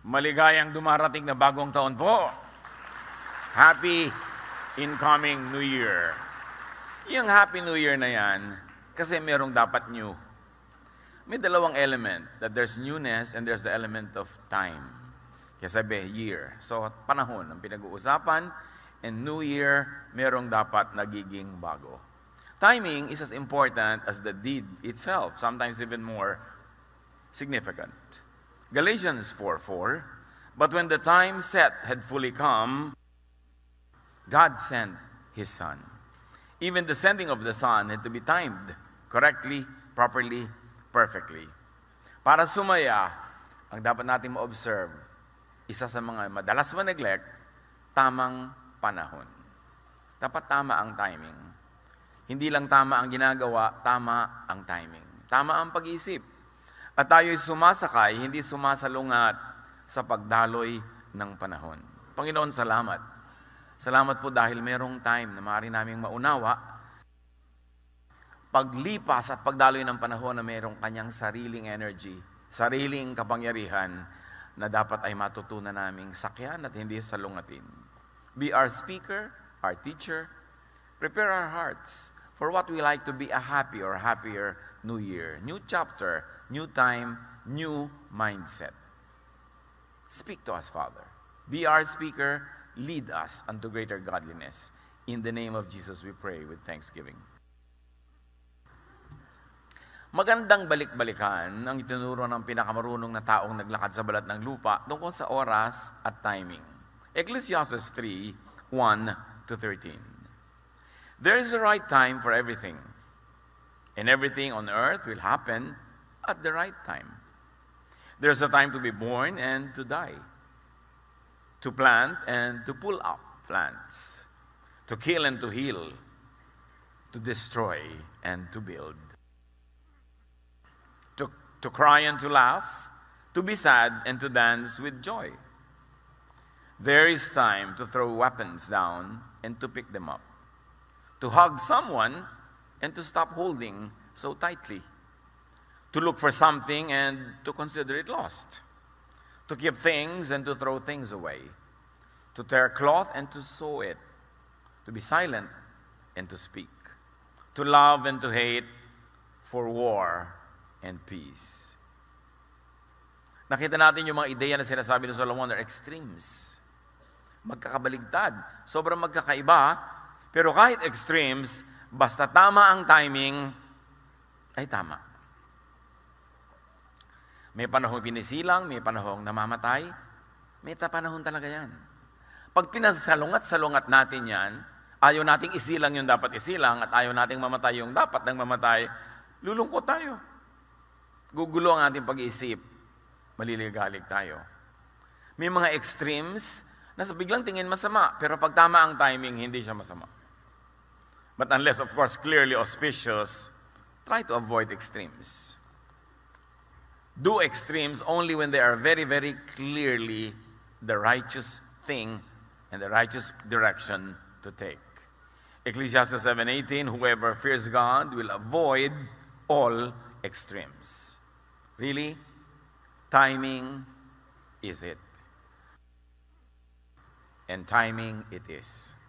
Maligayang dumarating na bagong taon po. Happy incoming New Year. Yung Happy New Year na yan, kasi merong dapat new. May dalawang element, that there's newness and there's the element of time. Kaya sabi, year. So, panahon ang pinag-uusapan, and New Year, merong dapat nagiging bago. Timing is as important as the deed itself, sometimes even more significant. Galatians 4:4, but when the time set had fully come, God sent His Son. Even the sending of the Son had to be timed correctly, properly, perfectly. Para sumaya, ang dapat natin ma-observe, isa sa mga madalas ma-neglect, tamang panahon. Dapat tama ang timing. Hindi lang tama ang ginagawa, tama ang timing. Tama ang pag-iisip. At tayo'y sumasakay, hindi sumasalungat sa pagdaloy ng panahon. Panginoon, salamat. Salamat po dahil merong time na maaari naming maunawa paglipas at pagdaloy ng panahon na merong kanyang sariling energy, sariling kapangyarihan na dapat ay matutunan naming sakyan at hindi salungatin. Be our speaker, our teacher. Prepare our hearts for what we like to be a happy or happier new year, new chapter, new time, new mindset. Speak to us, Father. Be our speaker. Lead us unto greater godliness. In the name of Jesus we pray with thanksgiving. Magandang balik-balikan ang itinuro ng pinakamarunong na taong naglakad sa balat ng lupa tungkol sa oras at timing. Ecclesiastes 3:1-13. There is a right time for everything, and everything on earth will happen at the right time. There's a time to be born and to die, to plant and to pull up plants, to kill and to heal, to destroy and to build, to cry and to laugh, to be sad and to dance with joy. There is time to throw weapons down and to pick them up, to hug someone and to stop holding so tightly, to look for something and to consider it lost, to keep things and to throw things away, to tear cloth and to sew it, to be silent and to speak, to love and to hate, for war and peace. Nakita natin yung mga ideya na sinasabi ni Solomon are extremes. Magkakabaligtad. Sobrang magkakaiba. Pero kahit extremes, basta tama ang timing, ay tama. May panahong pinisilang, may panahong namamatay, may panahon talaga yan. Pag pinasalungat-salungat natin yan, ayaw nating isilang yung dapat isilang at ayaw nating mamatay yung dapat nang mamatay, lulungkot tayo. Gugulo ang ating pag-iisip, maliligalig tayo. May mga extremes na sa biglang tingin masama, pero pag tama ang timing, hindi siya masama. But unless, of course, clearly auspicious, try to avoid extremes. Do extremes only when they are very, very clearly the righteous thing and the righteous direction to take. Ecclesiastes 7:18, whoever fears God will avoid all extremes. Really? Timing is it. And timing it is.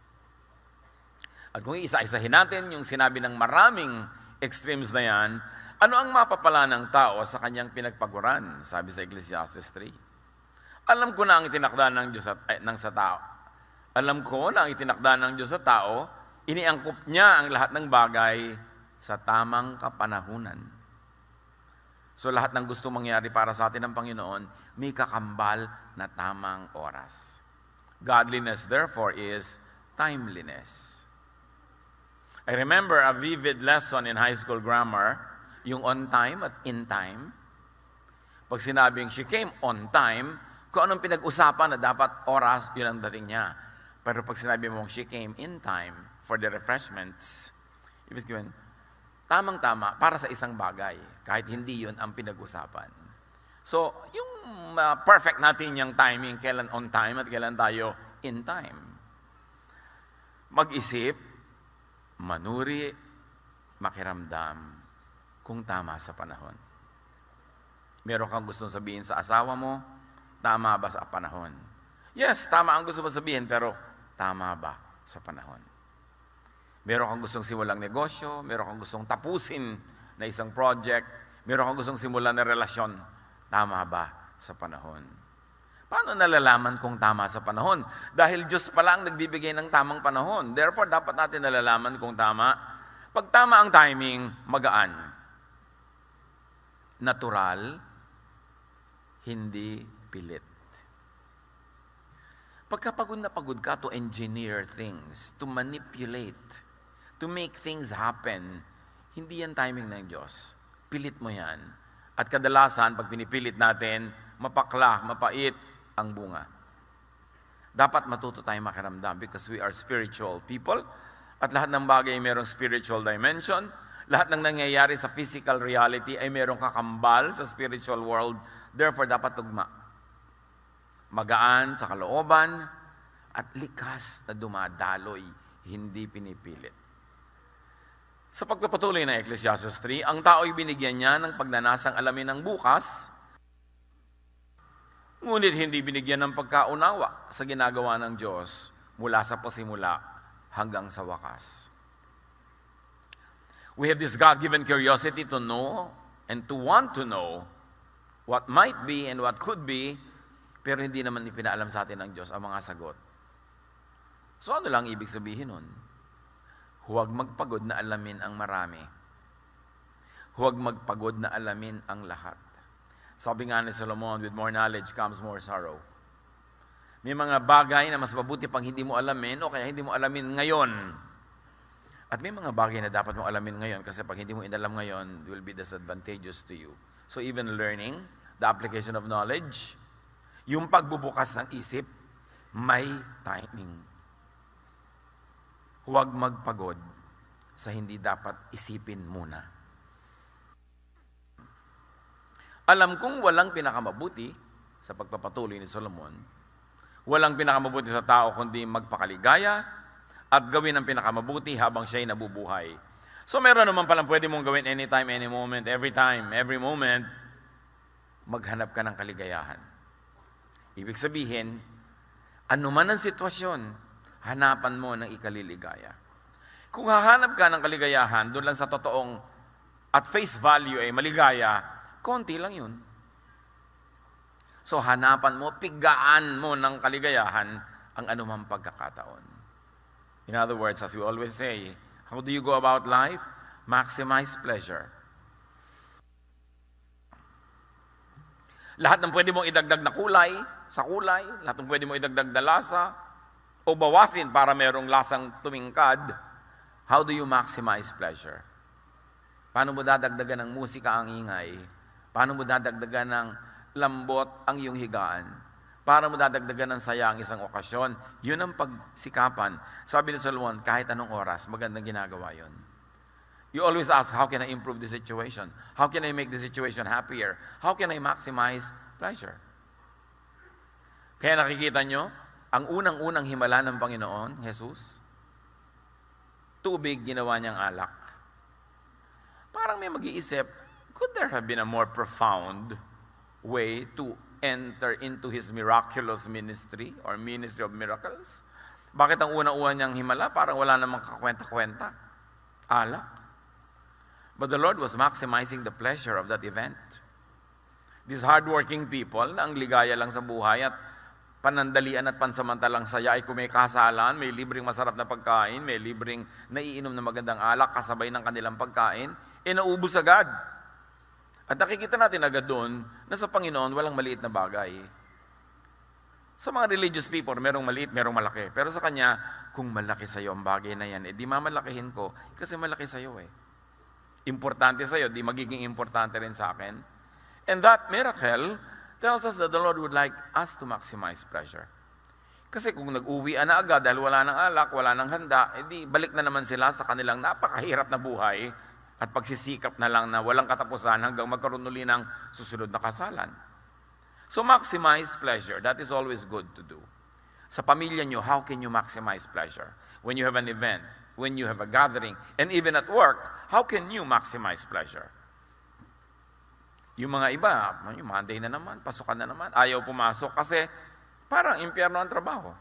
At kung isa-isahin natin yung sinabi ng maraming extremes na yan, ano ang mapapala ng tao sa kanyang pinagpaguran? Sabi sa Ecclesiastes 3. Alam ko na ang itinakda ng Diyos sa tao. Alam ko na ang itinakda ng Diyos sa tao, iniangkop niya ang lahat ng bagay sa tamang kapanahunan. So lahat ng gusto mangyari para sa atin ng Panginoon, may kakambal na tamang oras. Godliness, therefore, is timeliness. I remember a vivid lesson in high school grammar, yung on time at in time. Pag sinabing she came on time, kung anong pinag-usapan na dapat oras, yun ang dating niya. Pero pag sinabi mong she came in time for the refreshments, ibig sabihin, tamang-tama para sa isang bagay, kahit hindi yun ang pinag-usapan. So, yung perfect natin yung timing, kailan on time at kailan tayo in time. Mag-isip, manuri, makiramdam kung tama sa panahon. Meron kang gustong sabihin sa asawa mo, Tama ba sa panahon? Yes, tama ang gusto mo sabihin, pero tama ba sa panahon? Meron kang gustong simulang negosyo, meron kang gustong tapusin na isang project, meron kang gustong simulan na relasyon, tama ba sa panahon? Paano nalalaman kung tama sa panahon? Dahil Diyos pala ang nagbibigay ng tamang panahon. Therefore, dapat natin nalalaman kung tama. Pag tama ang timing, magaan. Natural, hindi pilit. Pagkapagod na pagod ka to engineer things, to manipulate, to make things happen, hindi yan timing ng Diyos. Pilit mo yan. At kadalasan, pag pinipilit natin, mapakla, mapait ang bunga. Dapat matuto tayong makiramdam because we are spiritual people at lahat ng bagay ay mayroong spiritual dimension. Lahat ng nangyayari sa physical reality ay mayroong kakambal sa spiritual world. Therefore, dapat tugma. Magaan sa kalooban at likas na dumadaloy, hindi pinipilit. Sa pagpapatuloy ng Ecclesiastes 3, ang tao'y binigyan niya ng pagnanasang alamin ng bukas, ngunit hindi binigyan ng pagkaunawa sa ginagawa ng Diyos mula sa pasimula hanggang sa wakas. We have this God-given curiosity to know and to want to know what might be and what could be, pero hindi naman ipinaalam sa atin ng Diyos ang mga sagot. So ano lang ibig sabihin nun? Huwag magpagod na alamin ang marami. Huwag magpagod na alamin ang lahat. Sabi nga ni Solomon, with more knowledge comes more sorrow. May mga bagay na mas mabuti pang hindi mo alamin o kaya hindi mo alamin ngayon. At may mga bagay na dapat mo alamin ngayon kasi pag hindi mo inalam ngayon, will be disadvantageous to you. So even learning, the application of knowledge, yung pagbubukas ng isip, may timing. Huwag magpagod sa hindi dapat isipin muna. Alam kong walang pinakamabuti sa pagpapatuloy ni Solomon. Walang pinakamabuti sa tao kundi magpakaligaya at gawin ang pinakamabuti habang siya'y nabubuhay. So meron naman palang pwede mong gawin anytime, any moment, every time, every moment, maghanap ka ng kaligayahan. Ibig sabihin, anuman ang sitwasyon, hanapan mo ng ikaliligaya. Kung hahanap ka ng kaligayahan, doon lang sa totoong at face value ay maligaya, konti lang yun. So hanapan mo, pigaan mo ng kaligayahan ang anumang pagkakataon. In other words, as we always say, how do you go about life? Maximize pleasure. Lahat ng pwede mong idagdag na kulay, sa kulay, lahat ng pwede mong idagdag na lasa, o bawasin para merong lasang tumingkad, how do you maximize pleasure? Paano mo dadagdagan ng musika ang ingay? Paano mo dadagdagan ng lambot ang iyong higaan? Paano mo dadagdagan ng saya ang isang okasyon? Yun ang pagsikapan. Sabi ni Solomon, kahit anong oras, magandang ginagawa yun. You always ask, how can I improve the situation? How can I make the situation happier? How can I maximize pleasure? Kaya nakikita nyo, ang unang-unang himala ng Panginoon, Jesus, tubig ginawa niyang alak. Parang may mag-iisip, could there have been a more profound way to enter into His miraculous ministry or ministry of miracles? Bakit ang unang-unang niyang himala, parang wala namang kakwenta-kwenta? Alak. But the Lord was maximizing the pleasure of that event. These hardworking people na ang ligaya lang sa buhay at panandalian at pansamantalang saya ay kung may kasalan, may libreng masarap na pagkain, may libreng naiinom na magandang alak kasabay ng kanilang pagkain, naubos agad. At nakikita natin agad doon na sa Panginoon walang maliit na bagay. Sa mga religious people, merong maliit, merong malaki. Pero sa Kanya, kung malaki sa iyo ang bagay na yan, di mamalakihin ko kasi malaki sa iyo . Importante sa iyo, di magiging importante rin sa akin. And that miracle tells us that the Lord would like us to maximize pleasure. Kasi kung nag-uwi na agad dahil wala ng alak, wala ng handa, di balik na naman sila sa kanilang napakahirap na buhay at pagsisikap na lang na walang katapusan hanggang magkaroon uli ng susunod na kasalan. So maximize pleasure. That is always good to do. Sa pamilya nyo, how can you maximize pleasure? When you have an event, when you have a gathering, and even at work, how can you maximize pleasure? Yung mga iba, yung Monday na naman, pasukan na naman, ayaw pumasok kasi parang impyerno ang trabaho.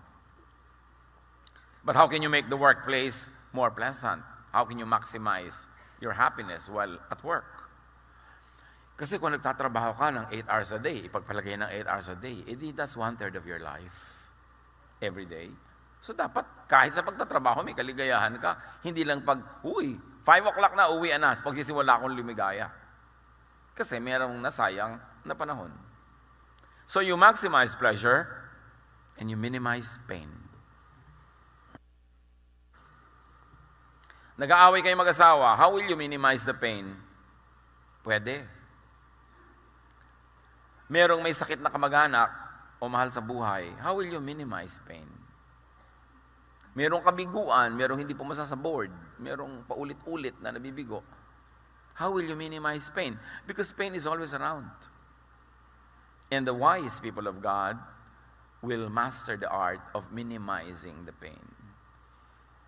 But how can you make the workplace more pleasant? How can you maximize your happiness while at work? Kasi kung nagtatrabaho ka ng 8 hours a day, ipagpalagay ng 8 hours a day, edi that's 1/3 of your life every day. So dapat kahit sa pagtatrabaho, may kaligayahan ka. Hindi lang 5 o'clock na, uwi na, pagsisimula akong lumigaya. Kasi merong nasayang na panahon. So you maximize pleasure and you minimize pain. Nag-aaway kayo mag-asawa, how will you minimize the pain? Pwede. Merong may sakit na kamag-anak o mahal sa buhay, how will you minimize pain? Merong kabiguan, merong hindi pumasa sa board, merong paulit-ulit na nabibigo, how will you minimize pain? Because pain is always around. And the wise people of God will master the art of minimizing the pain.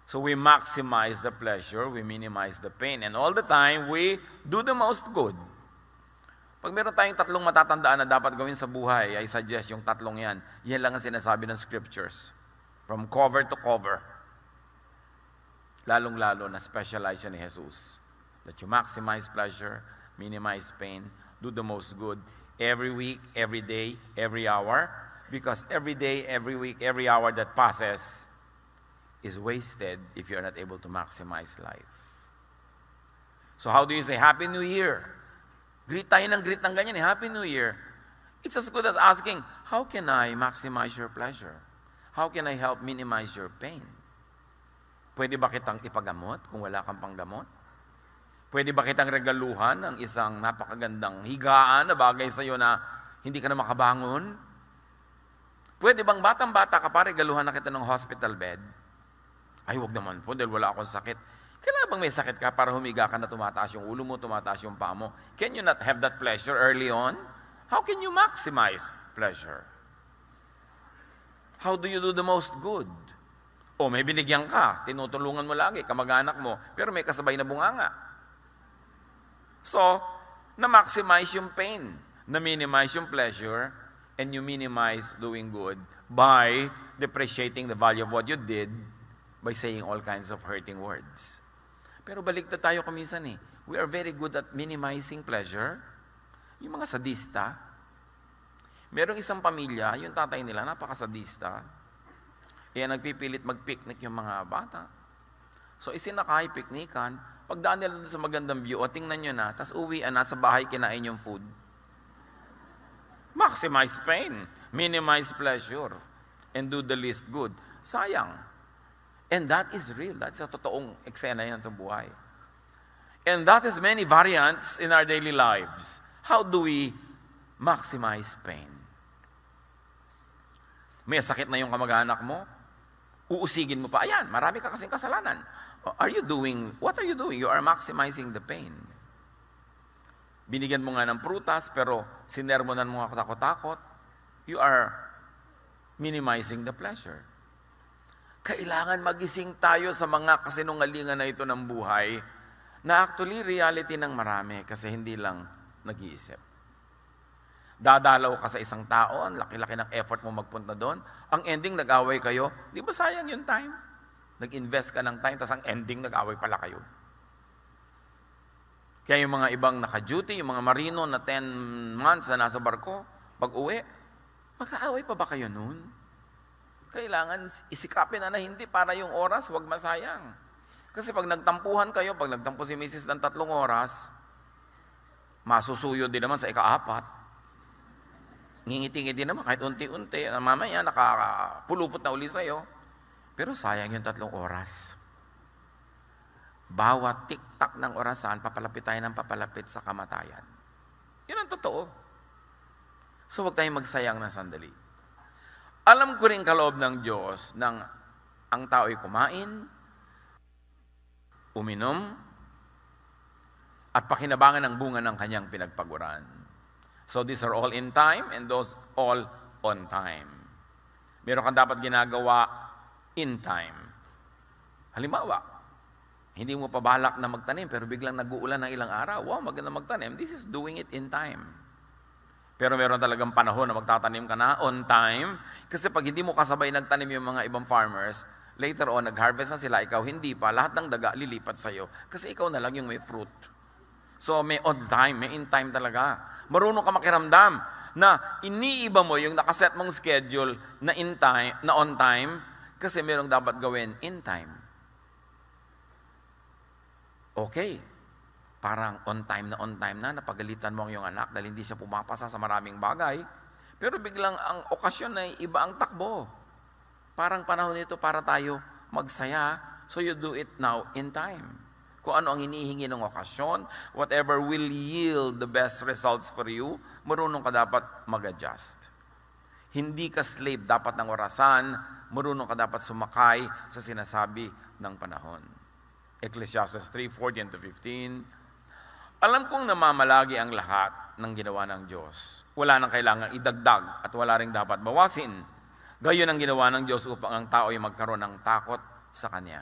So we maximize the pleasure, we minimize the pain, and all the time, we do the most good. Pag meron tayong 3 matatandaan na dapat gawin sa buhay, I suggest yung 3 yan. Yan lang ang sinasabi ng scriptures. From cover to cover. Lalong-lalo na specialize yan ni Jesus. That you maximize pleasure, minimize pain, do the most good, every week, every day, every hour. Because every day, every week, every hour that passes is wasted if you're not able to maximize life. So how do you say, Happy New Year? Greet tayo ng ganyan, Happy New Year. It's as good as asking, how can I maximize your pleasure? How can I help minimize your pain? Pwede ba kitang ipagamot kung wala kang panggamot? Pwede ba kitang regaluhan ng isang napakagandang higaan na bagay sa iyo na hindi ka na makabangon? Pwede bang batang-bata ka pa, regaluhan na kita ng hospital bed? Ay, wag naman po, dahil wala akong sakit. Kailangan bang may sakit ka para humiga ka na tumataas yung ulo mo, tumataas yung paa mo? Can you not have that pleasure early on? How can you maximize pleasure? How do you do the most good? O may binigyan ka, tinutulungan mo lagi, kamag-anak mo, pero may kasabay na bunganga. So, na-maximize yung pain, na-minimize yung pleasure, and you minimize doing good by depreciating the value of what you did by saying all kinds of hurting words. Pero baligtad tayo kuminsan eh. We are very good at minimizing pleasure. Yung mga sadista, merong isang pamilya, yung tatay nila, napakasadista. Kaya nagpipilit mag-picnic yung mga bata. So isinakay, piknikan, pagdaan nila doon sa magandang view, o tingnan nyo na, tas uwi na sa bahay, kinain yung food. Maximize pain, minimize pleasure, and do the least good. Sayang. And that is real. That's a totoong eksena yan sa buhay. And that has many variants in our daily lives. How do we maximize pain? May sakit na yung kamag-anak mo, uusigin mo pa, ayan, marami ka kasing kasalanan. What are you doing? You are maximizing the pain. Binigyan mo nga ng prutas, pero sinermonan mo nga takot-takot. You are minimizing the pleasure. Kailangan magising tayo sa mga kasinungalingan na ito ng buhay na actually reality ng marami kasi hindi lang nag-iisip. Dadalaw ka sa isang tao, ang laki-laki ng effort mo magpunta doon, ang ending nag-away kayo, di ba sayang yung time? Nag-invest ka ng time, tas ang ending nag-away pala kayo. Kaya yung mga ibang naka-duty, yung mga marino na 10 months na nasa barko, pag-uwi, mag-aaway pa ba kayo noon? Kailangan isikapin na hindi para yung oras, huwag masayang. Kasi pag nagtampuhan kayo, pag nagtampo si Mrs. ng 3 oras, masusuyo din naman sa ika-4. Ngingiti-ngiti naman kahit unti-unti. Mamaya nakapulupot na uli sa'yo. Pero sayang yung 3 oras. Bawat tik-tak ng orasan, papalapit tayo ng papalapit sa kamatayan. Yun ang totoo. So huwag tayong magsayang ng sandali. Alam ko rin kaloob ng Diyos nang ang tao'y kumain, uminom, at pakinabangan ng bunga ng kanyang pinagpaguran. So these are all in time and those all on time. Meron kang dapat ginagawa in time. Halimbawa, Hindi mo pa balak na magtanim, pero biglang nag-uulan ng ilang araw. Wow, maganda magtanim. This is doing it in time. Pero meron talagang panahon na magtatanim ka na on time. Kasi pag hindi mo kasabay nagtanim yung mga ibang farmers, later on, nag-harvest na sila, ikaw hindi pa, lahat ng daga lilipat sa'yo. Kasi ikaw na lang yung may fruit. So may on time, may in time talaga. Marunong ka makiramdam na iniiba mo yung nakaset mong schedule na in time, na on time, kasi merong dapat gawin in time. Okay, parang on time na, napagalitan mo ang iyong anak dahil hindi siya pumapasa sa maraming bagay, pero biglang ang okasyon ay iba ang takbo. Parang panahon nito para tayo magsaya, so you do it now in time. Kung ano ang hinihingi ng okasyon, whatever will yield the best results for you, marunong ka dapat mag-adjust. Hindi ka slave dapat ng orasan, marunong ka dapat sumakay sa sinasabi ng panahon. Ecclesiastes 3:14-15, alam kong namamalagi ang lahat ng ginawa ng Diyos. Wala nang kailangan idagdag at wala ring dapat bawasin. Gayon ang ginawa ng Diyos upang ang tao ay magkaroon ng takot sa Kanya.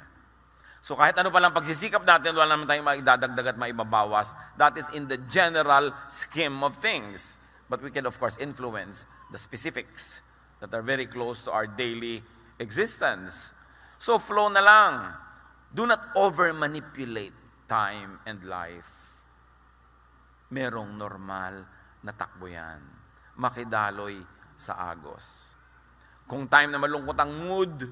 So kahit ano palang pagsisikap natin, wala naman tayong maidadagdag at maibabawas. That is in the general scheme of things. But we can of course influence the specifics that are very close to our daily existence. So flow na lang. Do not over-manipulate time and life. Merong normal na takbo yan. Makidaloy sa agos. Kung time na malungkot ang mood,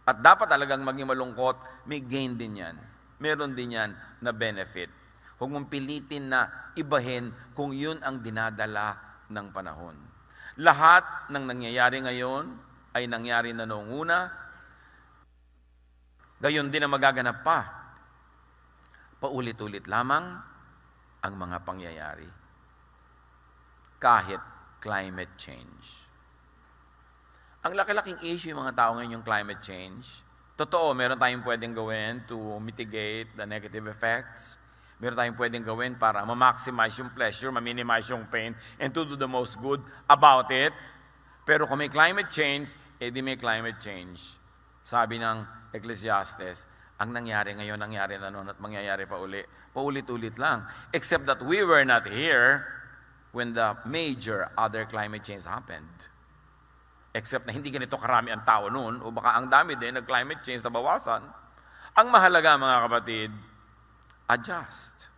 at dapat talagang maging malungkot, may gain din yan. Meron din yan na benefit. Huwag mong pilitin na ibahin kung yun ang dinadala ng panahon. Lahat ng nangyayari ngayon ay nangyari na noong una, gayon din ang magaganap pa. Paulit-ulit lamang ang mga pangyayari. Kahit climate change. Ang laki-laking issue yung mga tao ngayon yung climate change. Totoo, meron tayong pwedeng gawin to mitigate the negative effects. Meron tayong pwedeng gawin para ma-maximize yung pleasure, ma-minimize yung pain, and to do the most good about it. Pero kung may climate change, edi may climate change. Sabi ng Ecclesiastes, ang nangyari ngayon, nangyari na noon at mangyayari pa uli. Paulit-ulit lang. Except that we were not here when the major other climate change happened. Except na hindi ganito karami ang tao noon, o baka ang dami din, nag-climate change sa bawasan. Ang mahalaga mga kapatid, adjust.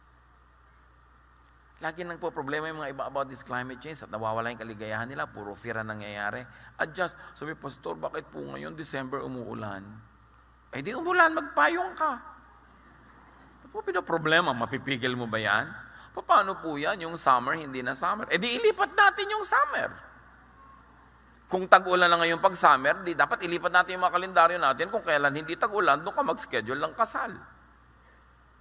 Lagi nang po problema yung mga iba about this climate change at nawawala yung kaligayahan nila, puro fear ang nangyayari. Adjust. Sabi, Pastor, bakit po ngayon December umuulan? Eh di umulan, magpayong ka. Ba't mo pinaproblema? Mapipigil mo ba yan? Paano po yan? Yung summer, hindi na summer. Eh di ilipat natin yung summer. Kung tag-ulan na ngayon pag summer, di dapat ilipat natin yung mga kalendaryo natin. Kung kailan hindi tag-ulan, doon ka mag-schedule ng kasal.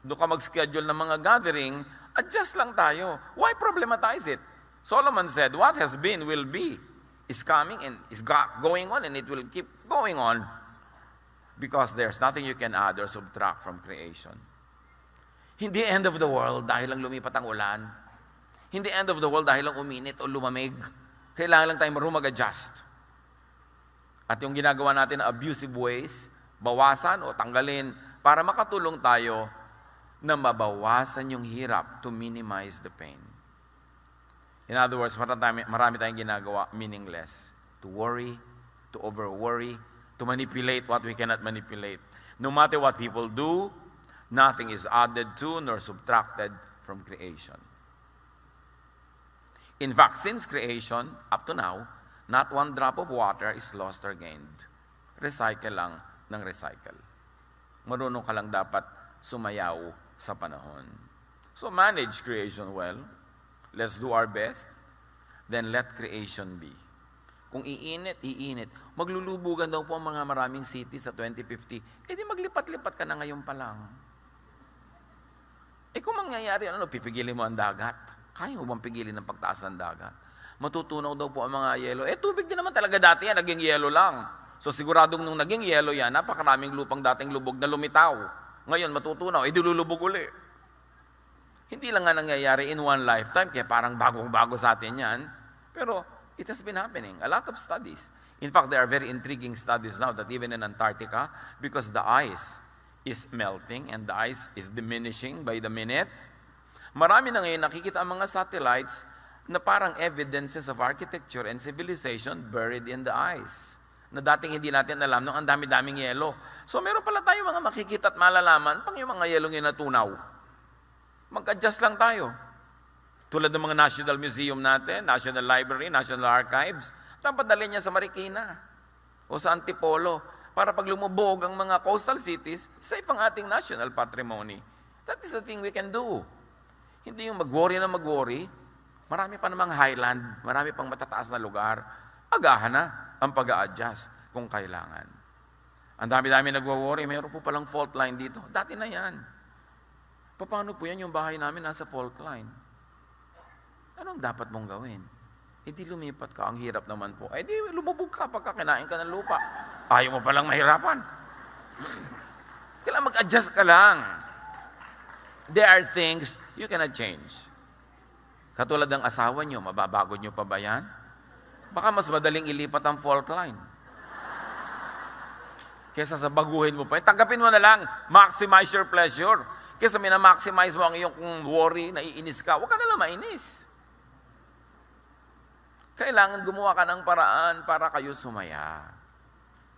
Doon ka mag-schedule ng mga gathering, adjust lang tayo. Why problematize it? Solomon said, what has been will be, is coming and is going on, and it will keep going on. Because there's nothing you can add or subtract from creation. Hindi end of the world dahil lang lumipat ang ulan. Hindi end of the world dahil lang uminit o lumamig. Kailangan lang tayong marunong mag-adjust. At yung ginagawa natin na abusive ways, bawasan o tanggalin para makatulong tayo na mabawasan yung hirap to minimize the pain. In other words, marami tayong ginagawa meaningless. To worry, to over-worry, to manipulate what we cannot manipulate. No matter what people do, nothing is added to nor subtracted from creation. In fact, since creation, up to now, not one drop of water is lost or gained. Recycle lang ng recycle. Marunong ka lang dapat sumayaw sa panahon. So manage creation well. Let's do our best. Then let creation be. Kung iinit, iinit. Maglulubugan daw po ang mga maraming cities sa 2050. Eh di maglipat-lipat ka na ngayon pa lang. Eh kung mangyayari, pipigilin mo ang dagat. Kaya mo bang pigilin ang pagtaas ng dagat? Matutunaw daw po ang mga yelo. Eh tubig din naman talaga dati yan, naging yelo lang. So siguradong nung naging yelo yan, napakaraming lupang dating lubog na lumitaw. Ngayon matutunaw, eh di lulubog uli. Hindi lang nga nangyayari in one lifetime, kaya parang bagong-bago sa atin yan. Pero it has been happening. A lot of studies. In fact, there are very intriguing studies now that even in Antarctica, because the ice is melting and the ice is diminishing by the minute. Marami na ngayon nakikita ang mga satellites na parang evidences of architecture and civilization buried in the ice. Na dating hindi natin alam nung ang dami-daming yelo. So meron pala tayo mga makikita at malalaman pang yung mga yelong yun natunaw. Mag-adjust lang tayo. Tulad ng mga National Museum natin, National Library, National Archives, dapat dalhin niya sa Marikina o sa Antipolo para pag lumubog ang mga coastal cities, safe ang ating national patrimony. That is the thing we can do. Hindi yung mag-worry na mag-worry. Marami pa namang highland, marami pang matataas na lugar. Agahan na ang pag-a-adjust kung kailangan. Ang dami-dami nagwo-worry, mayroon po palang fault line dito. Dati na yan. Paano po yan yung bahay namin nasa fault line? Anong dapat mong gawin? Eh di lumipat ka, ang hirap naman po. Eh di lumubog ka pagka kinain ka ng lupa. Ayaw mo palang mahirapan. Kailangan mag-adjust ka lang. There are things you cannot change. Katulad ng asawa nyo, mababago nyo pa ba yan? Baka mas madaling ilipat ang fault line. Kesa sa baguhin mo pa. Tanggapin mo na lang, maximize your pleasure. Kesa minamaximize mo ang iyong worry, naiinis ka, huwag ka na lang mainis. Kailangan gumawa ka ng paraan para kayo sumaya.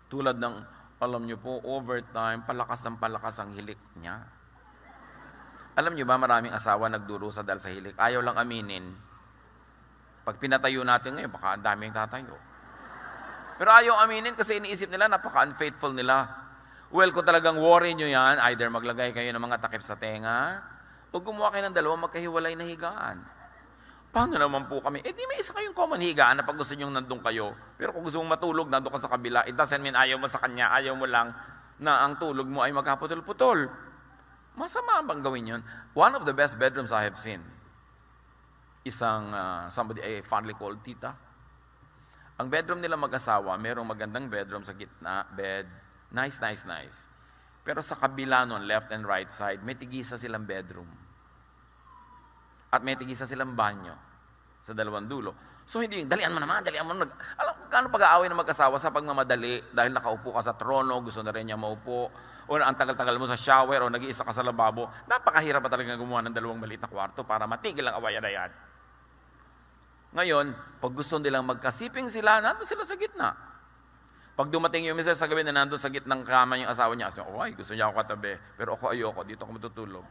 Tulad ng, alam nyo po, overtime, palakas ang hilik niya. Alam nyo ba, maraming asawa nagdurusa dahil sa hilik. Ayaw lang aminin. Pag pinatayo natin ngayon, baka ang daming tatayo. Pero ayaw aminin kasi iniisip nila, napaka-unfaithful nila. Well, kung talagang worry nyo yan, either maglagay kayo ng mga takip sa tenga, o gumawa kayo ng dalawang magkahiwalay na higaan. Paano naman po kami? Eh di may isa kayong common higaan na pag gusto nyo nandun kayo. Pero kung gusto mong matulog, nandun ka sa kabila, it doesn't mean ayaw mo sa kanya, ayaw mo lang na ang tulog mo ay magkaputol-putol. Masama bang gawin yun? One of the best bedrooms I have seen, somebody I fondly called Tita. Ang bedroom nila mag-asawa, merong magandang bedroom sa gitna, bed, nice. Pero sa kabila nun, left and right side, may tigisa silang bedroom. At may tigisa silang banyo sa dalawang dulo. So hindi, dalian mo naman. Alam kung gaano pag-aaway ng mag-asawa sa pagmamadali dahil nakaupo ka sa trono, gusto na rin niya maupo, o ang tagal-tagal mo sa shower, o nag-iisa ka sa lababo. Napakahirap pa talaga gumawa ng dalawang maliit na kwarto para matigil ang awayan na yan. Ngayon, pag gusto nilang magkasiping sila, nandun sila sa gitna. Pag dumating yung mister sa gabi na nandun sa gitnang kama yung asawa niya, gusto niya ako katabi, pero ako ayoko, dito ako matutulog.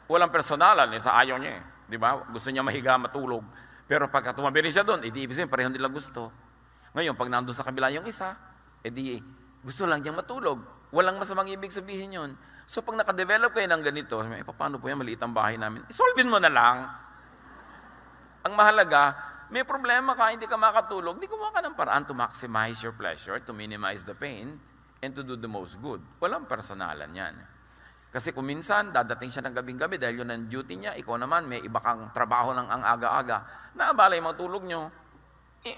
Walang personalan, sa ayaw niya di ba? Gusto niya mahiga, matulog. Pero pagka tumabiri siya doon, edi ibig sabihin, pareho nila gusto. Ngayon, pag nandun sa kabila yung isa, edi gusto lang niyang matulog. Walang masamang ibig sabihin yun. So pag nakadevelop kayo ng ganito, paano po yan, maliit ang bahay namin, isolvin mo na lang. Ang mahalaga, may problema ka, hindi ka makatulog, di gumawa ka ng paraan to maximize your pleasure, to minimize the pain, and to do the most good. Walang personalan yan. Kasi kung minsan, dadating siya ng gabing-gabi dahil yun ang duty niya, ikaw naman, may iba kang trabaho ng ang aga-aga, naabala yung mga tulog nyo.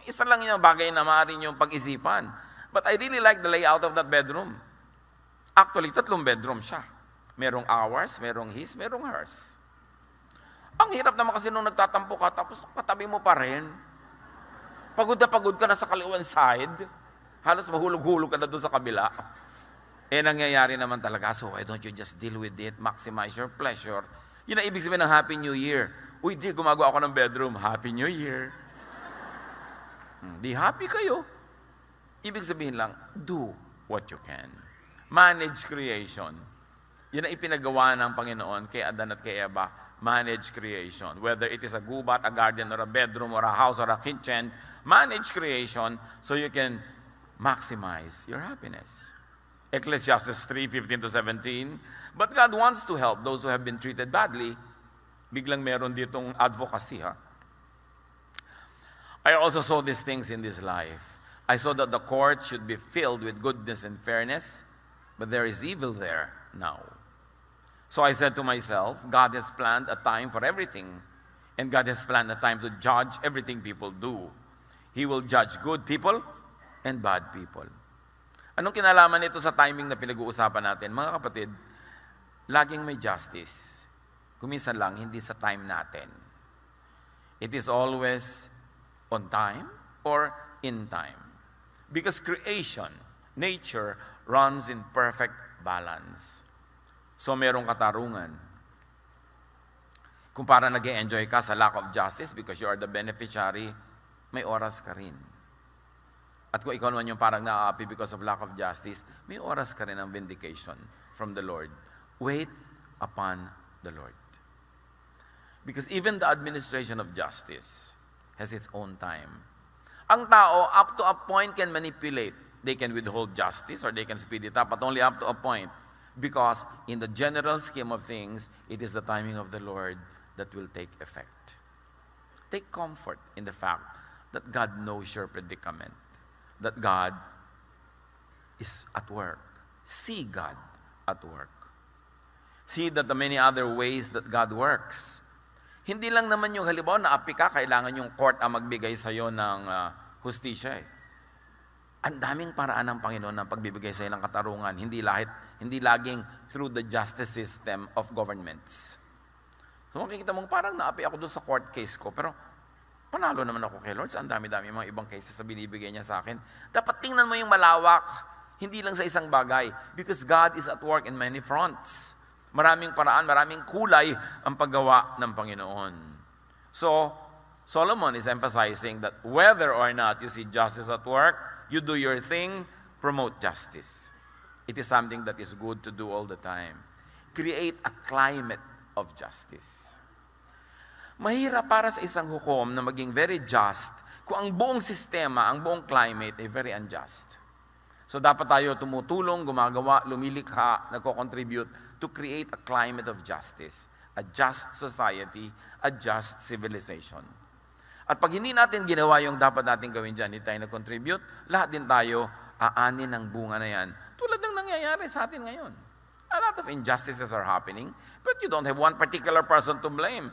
Isa lang yung bagay na maaari nyo pag-isipan. But I really like the layout of that bedroom. Actually, 3 bedroom siya. Merong ours, merong his, merong hers. Ang hirap naman kasi nung nagtatampo ka, tapos katabi mo pa rin. Pagod na pagod ka na sa kaliwan side. Halos mahulog-hulog ka na doon sa kabila. Nangyayari naman talaga. So why don't you just deal with it, maximize your pleasure. Yun ang ibig sabihin ng Happy New Year. Uy, dear, gumagawa ako ng bedroom. Happy New Year. Di happy kayo. Ibig sabihin lang, do what you can. Manage creation. Yun ang ipinagawa ng Panginoon kay Adan at kay Eva. Manage creation. Whether it is a gubat, a garden, or a bedroom, or a house, or a kitchen, manage creation so you can maximize your happiness. Ecclesiastes 3:15-17. But God wants to help those who have been treated badly. Biglang meron ditong advocacy, ha? I also saw these things in this life. I saw that the court should be filled with goodness and fairness, but there is evil there now. So I said to myself, God has planned a time for everything, and God has planned a time to judge everything people do. He will judge good people and bad people. Anong kinalaman nito sa timing na pinag-uusapan natin? Mga kapatid, laging may justice. Kuminsan lang, hindi sa time natin. It is always on time or in time. Because creation, nature, runs in perfect balance. So merong katarungan. Kung para nag-enjoy ka sa lack of justice because you are the beneficiary, may oras ka rin. At kung ikaw naman yung parang naaapi because of lack of justice, may oras ka rin ng vindication from the Lord. Wait upon the Lord. Because even the administration of justice has its own time. Ang tao, up to a point, can manipulate. They can withhold justice or they can speed it up, but only up to a point. Because in the general scheme of things, it is the timing of the Lord that will take effect. Take comfort in the fact that God knows your predicament, that God is at work. See God at work. See that the many other ways that God works. Hindi lang naman yung halimbawa na api ka, kailangan yung court ang magbigay sa'yo ng hustisya eh. Ang daming paraan ng Panginoon ng pagbibigay sa'yo ng katarungan, hindi laging through the justice system of governments. So makikita mong parang naapi ako doon sa court case ko, pero panalo naman ako kay Lord. Ang dami-dami mga ibang cases na binibigay niya sa akin. Dapat tingnan mo yung malawak, hindi lang sa isang bagay. Because God is at work in many fronts. Maraming paraan, maraming kulay ang paggawa ng Panginoon. So, Solomon is emphasizing that whether or not you see justice at work, you do your thing, promote justice. It is something that is good to do all the time. Create a climate of justice. Mahirap para sa isang hukom na maging very just kung ang buong sistema, ang buong climate ay very unjust. So dapat tayo tumutulong, gumagawa, lumilikha, nagko-contribute to create a climate of justice, a just society, a just civilization. At pag hindi natin ginawa yung dapat natin gawin dyan, hindi tayo nag-contribute, lahat din tayo aanin ng bunga na yan. Tulad ng nangyayari sa atin ngayon. A lot of injustices are happening, but you don't have one particular person to blame.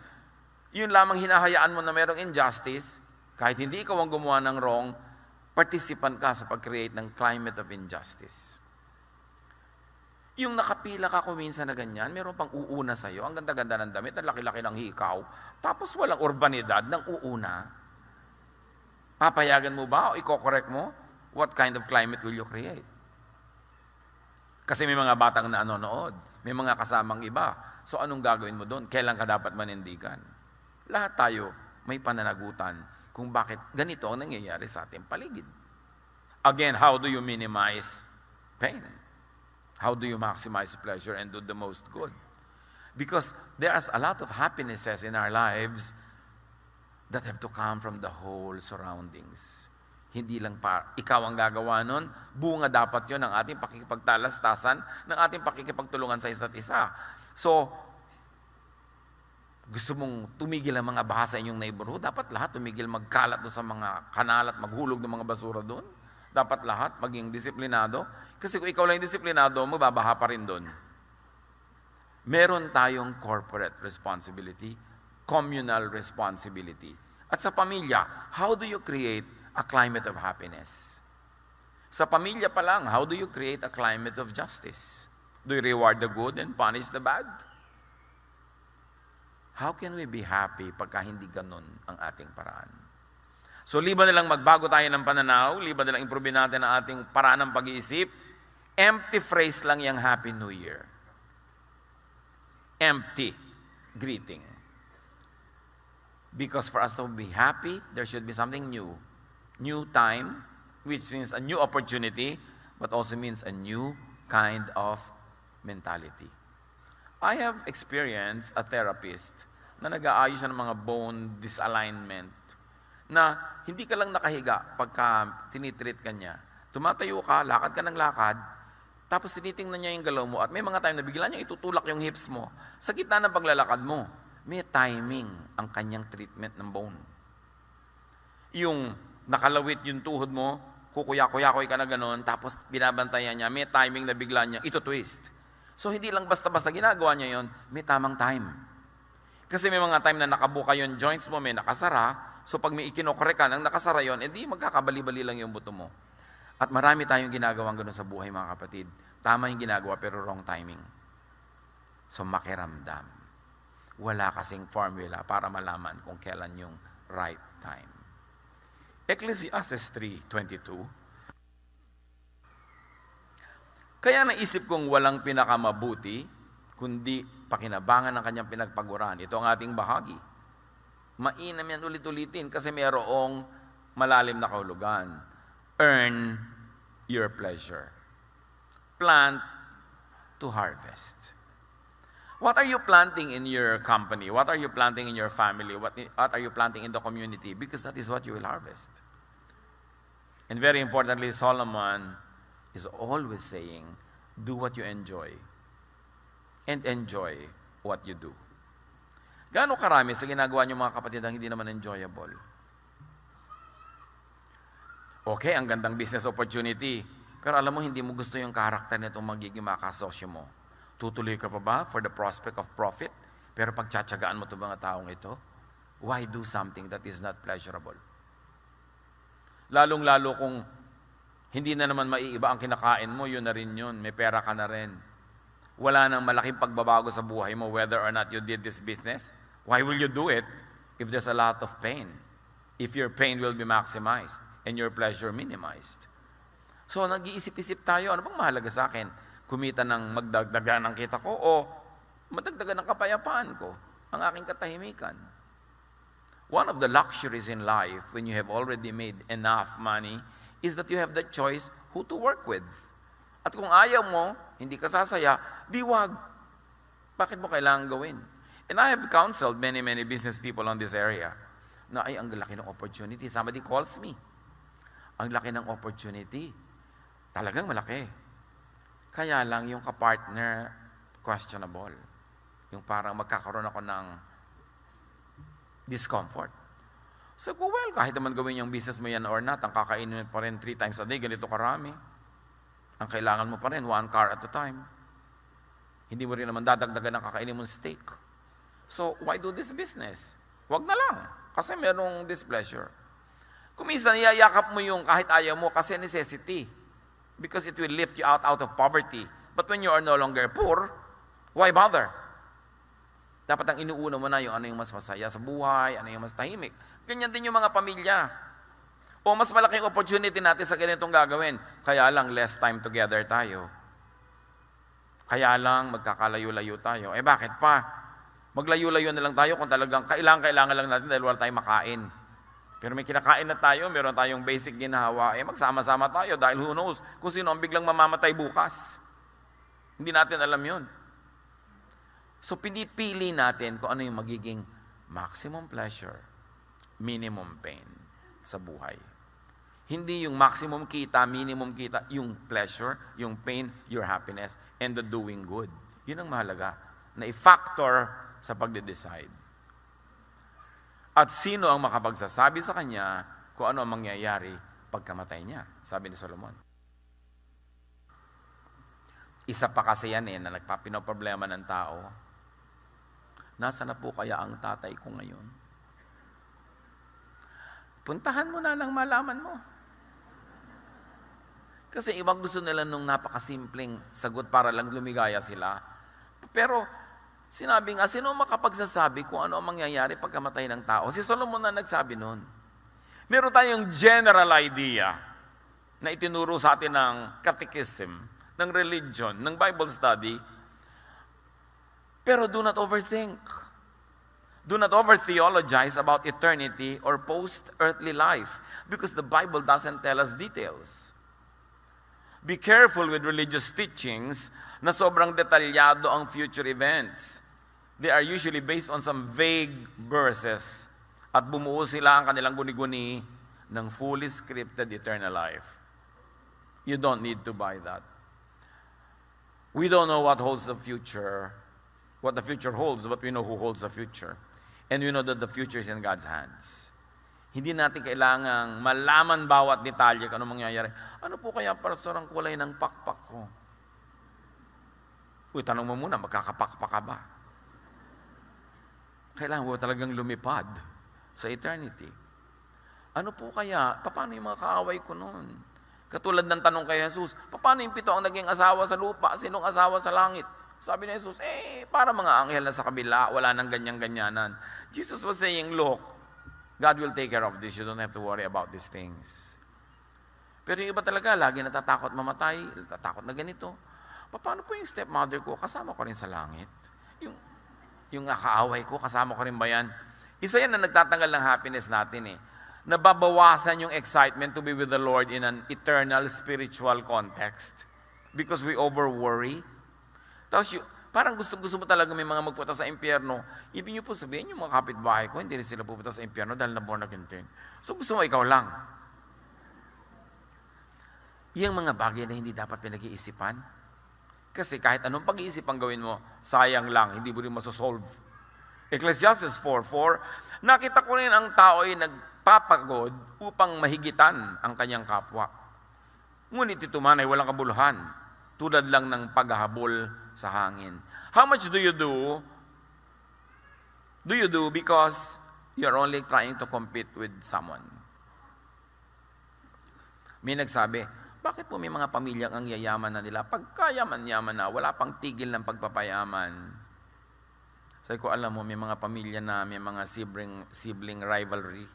Yun lamang hinahayaan mo na merong injustice, kahit hindi ikaw ang gumawa ng wrong, participant ka sa pag-create ng climate of injustice. Yung nakapila ka kung minsan na ganyan, meron pang uuna sa'yo, ang ganda-ganda ng damit, ang laki-laki ng hikaw, tapos walang urbanidad ng uuna. Papayagan mo ba o i-correct mo? What kind of climate will you create? Kasi may mga batang na nanonood, may mga kasamang iba. So anong gagawin mo doon? Kailan ka dapat manindigan? Lahat tayo may pananagutan kung bakit ganito ang nangyayari sa ating paligid. Again, how do you minimize pain? How do you maximize pleasure and do the most good? Because there's a lot of happinesses in our lives that have to come from the whole surroundings. Hindi lang ikaw ang gagawa nun, bunga dapat yon ng ating pakikipagtalastasan, ng ating pakikipagtulungan sa isa't isa. So, gusto mong tumigil ang mga baha sa inyong neighborhood, dapat lahat tumigil magkalat doon sa mga kanal at maghulog ng mga basura doon. Dapat lahat maging disiplinado. Kasi kung ikaw lang yung disiplinado, mababaha pa rin doon. Meron tayong corporate responsibility, communal responsibility. At sa pamilya, how do you create a climate of happiness? Sa pamilya pa lang, how do you create a climate of justice? Do you reward the good and punish the bad? How can we be happy pagka hindi ganun ang ating paraan? So, liban nilang magbago tayo ng pananaw, liban nilang improve natin ang ating paraan ng pag-iisip, empty phrase lang yung Happy New Year. Empty greeting. Because for us to be happy, there should be something new. New time, which means a new opportunity, but also means a new kind of mentality. I have experienced a therapist na nag-aayos siya ng mga bone disalignment na hindi ka lang nakahiga pagka tinitreat ka niya. Tumatayo ka, lakad ka ng lakad, tapos tinitingnan niya yung galaw mo at may mga time na bigla niya itutulak yung hips mo. Sa gitna ng paglalakad mo, may timing ang kanyang treatment ng bone. Yung nakalawit yung tuhod mo, kukuya-kuya-kuy ka na gano'n, tapos binabantayan niya, may timing na bigla niya ito-twist. So hindi lang basta-basta ginagawa niya yon, may tamang time. Kasi may mga time na nakabuka yung joints mo, may nakasara, so pag may ikinokorek ka ng nakasara yon, edi magkakabali-bali lang yung buto mo. At marami tayong ginagawang gano'n sa buhay, mga kapatid. Tama yung ginagawa pero wrong timing. So makiramdam. Wala kasing formula para malaman kung kailan yung right time. Ecclesiastes 3:22. Kaya naisip kong walang pinakamabuti, kundi pakinabangan ng kanyang pinagpaguran. Ito ang ating bahagi. Mainam yan ulit-ulitin kasi mayroong malalim na kahulugan. Earn your pleasure. Plant to harvest. What are you planting in your company? What are you planting in your family? What are you planting in the community? Because that is what you will harvest. And very importantly, Solomon is always saying, do what you enjoy. And enjoy what you do. Gaano karami sa ginagawa niyo mga kapatid ang hindi naman enjoyable? Okay, ang gandang business opportunity. Pero alam mo, hindi mo gusto yung karakter nitong magiging makasosyo mo. Tutuloy ka pa ba for the prospect of profit? Pero pagtsatsagaan mo itong mga taong ito, why do something that is not pleasurable? Lalong-lalo kung hindi na naman maiiba ang kinakain mo, yun na rin yun. May pera ka na rin. Wala nang malaking pagbabago sa buhay mo whether or not you did this business. Why will you do it if there's a lot of pain? If your pain will be maximized and your pleasure minimized. So nag-iisip-isip tayo, ano bang mahalaga sa akin? Kumita ng magdagdagan ng kita ko o madagdagan ng kapayapaan ko, ang aking katahimikan. One of the luxuries in life when you have already made enough money is that you have the choice who to work with. At kung ayaw mo, hindi ka sasaya, di wag. Bakit mo kailangan gawin? And I have counseled many business people on this area na ay, ang laki ng opportunity. Somebody calls me. Ang laki ng opportunity. Talagang malaki. Kaya lang yung kapartner, questionable. Yung parang magkakaroon ako ng discomfort. So, well, kahit naman gawin yung business mo yan or not, ang kakainin mo pa rin 3 times a day, ganito karami. Ang kailangan mo pa rin, 1 car at a time. Hindi mo rin naman dadagdagan ng kakainin mong steak. So, why do this business? Wag na lang, kasi merong displeasure. Kung minsan, iyayakap mo yung kahit ayaw mo kasi necessity. Because it will lift you out of poverty. But when you are no longer poor, why bother? Dapat ang inuuna mo na yung ano yung mas masaya sa buhay, ano yung mas tahimik. Ganyan din yung mga pamilya. O mas malaking opportunity natin sa ganitong gagawin. Kaya lang, less time together tayo. Kaya lang, magkakalayo-layo tayo. Eh bakit pa? Maglayo-layo na lang tayo kung talagang kailangan lang natin dahil wala tayong makain. Pero may kinakain na tayo, meron tayong basic ginhawa, eh magsama-sama tayo dahil who knows kung sino ang biglang mamamatay bukas. Hindi natin alam yun. So pinipili natin kung ano yung magiging maximum pleasure, minimum pain sa buhay. Hindi yung maximum kita, minimum kita, yung pleasure, yung pain, your happiness, and the doing good. Yun ang mahalaga na i-factor sa pagde-decide. At sino ang makapagsasabi sa kanya kung ano ang mangyayari pagkamatay niya? Sabi ni Solomon. Isa pa kasi yan na nagpapinoproblema ng tao. Nasaan na po kaya ang tatay ko ngayon? Puntahan mo na lang malaman mo. Kasi ibang gusto nila nung napakasimpleng sagot para lang lumigaya sila. Pero sinabi nga, sino makapagsasabi kung ano ang mangyayari pagkamatay ng tao? Si Solomon na nagsabi noon. Meron tayong general idea na itinuro sa atin ng catechism, ng religion, ng Bible study. Pero do not overthink. Do not over-theologize about eternity or post-earthly life because the Bible doesn't tell us details. Be careful with religious teachings na sobrang detalyado ang future events. They are usually based on some vague verses at bumuo sila ang kanilang guni-guni ng fully scripted eternal life. You don't need to buy that. We don't know what holds the future, what the future holds, but we know who holds the future. And we know that the future is in God's hands. Hindi natin kailangang malaman bawat detalye kung ano mangyayari. Ano po kaya, Pastor, ang kulay ng pakpak ko? Uy, tanong mo muna, magkakapakpak ka ba? Kailangan mo talagang lumipad sa eternity. Ano po kaya, paano yung mga kaaway ko noon? Katulad ng tanong kay Jesus, paano yung 7 ang naging asawa sa lupa? Sinong asawa sa langit? Sabi ni Jesus, para mga anghel na sa kabila, wala nang ganyan-ganyanan. Jesus was saying, look, God will take care of this. You don't have to worry about these things. Pero yung iba talaga, lagi natatakot mamatay, natatakot na ganito. Paano po yung stepmother ko? Kasama ko rin sa langit. Yung nakaaway ko, kasama ko rin ba yan? Isa yan na nagtatanggal ng happiness natin eh. Nababawasan yung excitement to be with the Lord in an eternal spiritual context. Because we over-worry. Tapos parang gusto mo talaga may mga magpunta sa impyerno. Ibig niyo po sabihin, yung mga kapitbahay ko, hindi rin sila pupunta sa impyerno dahil na born again din. So gusto mo ikaw lang. Yung mga bagay na hindi dapat pinag-iisipan. Kasi kahit anong pag-iisip ang gawin mo, sayang lang, hindi mo rin masosolve. Ecclesiastes 4:4, nakita ko rin ang tao ay nagpapagod upang mahigitan ang kanyang kapwa. Ngunit ito man ay walang kabuluhan, tulad lang ng paghahabol sa hangin. How much do you do? Do you do because you're only trying to compete with someone? May nagsabi, bakit po may mga pamilyang ang yayaman na nila? Pagkayaman-yaman na, wala pang tigil ng pagpapayaman. Sabi ko, alam mo, may mga pamilya na may mga sibling rivalry.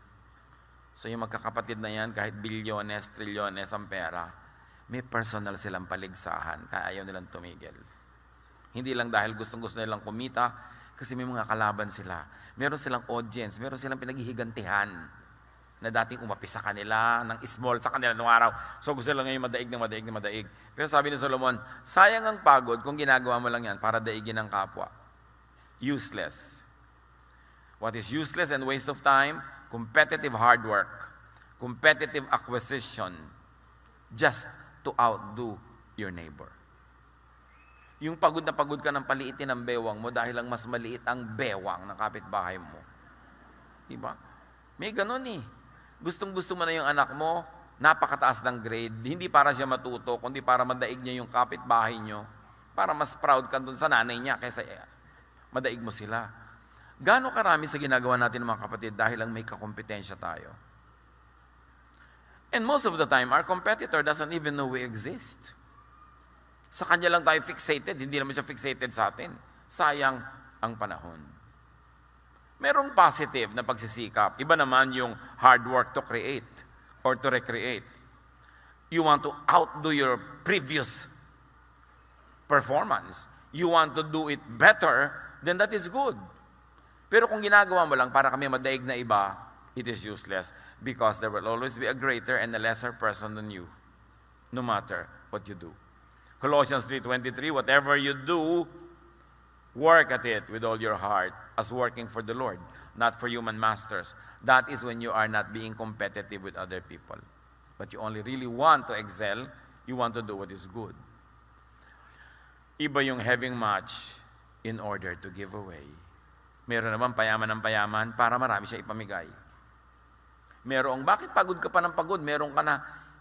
So yung magkakapatid na yan, kahit bilyones, trilyones ang pera, may personal silang paligsahan, kaya ayaw nilang tumigil. Hindi lang dahil gustong-gusto nilang kumita, kasi may mga kalaban sila. Meron silang audience, meron silang pinaghihigantihan na dating umapi sa kanila, ng small sa kanila noong araw. So gusto lang ngayon madaig. Pero sabi ni Solomon, sayang ang pagod kung ginagawa mo lang yan para daigin ang kapwa. Useless. What is useless and waste of time? Competitive hard work. Competitive acquisition. Just to outdo your neighbor. Yung pagod na pagod ka ng paliitin ng bewang mo dahil lang mas maliit ang bewang ng kapitbahay mo. Diba? May ganun eh. Gustong-gusto mo na yung anak mo, napakataas ng grade, hindi para siya matuto, kundi para madaig niya yung kapitbahay niyo, para mas proud ka dun sa nanay niya kaysa madaig mo sila. Gaano karami sa ginagawa natin mga kapatid dahil lang may kakompetensya tayo? And most of the time, our competitor doesn't even know we exist. Sa kanya lang tayo fixated, hindi naman siya fixated sa atin. Sayang ang panahon. Merong positive na pagsisikap. Iba naman yung hard work to create or to recreate. You want to outdo your previous performance. You want to do it better, then that is good. Pero kung ginagawa mo lang para kami madaig na iba, it is useless because there will always be a greater and a lesser person than you, no matter what you do. Colossians 3:23, whatever you do, work at it with all your heart as working for the Lord, not for human masters. That is when you are not being competitive with other people. But you only really want to excel, you want to do what is good. Iba yung having much in order to give away. Meron naman payaman ng payaman para marami siya ipamigay. Merong, bakit pagod ka pa ng pagod? Meron ka na,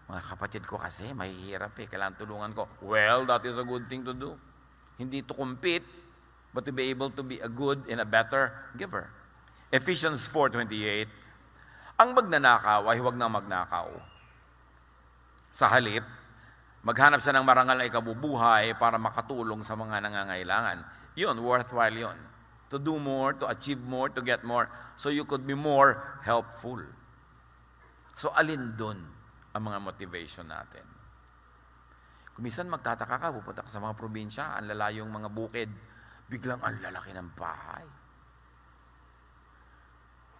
mga kapatid ko kasi, mahihirap kailangan tulungan ko. Well, that is a good thing to do. Hindi to compete, but to be able to be a good and a better giver. Ephesians 4:28, ang magnanakaw ay huwag na magnakaw. Sa halip, maghanap siya ng marangal na ikabubuhay para makatulong sa mga nangangailangan. Yun, worthwhile yun. To do more, to achieve more, to get more, so you could be more helpful. So alin dun ang mga motivation natin? Kung minsan magtataka ka, pupunta ka sa mga probinsya, ang lalayong mga bukid, biglang ang lalaki ng bahay.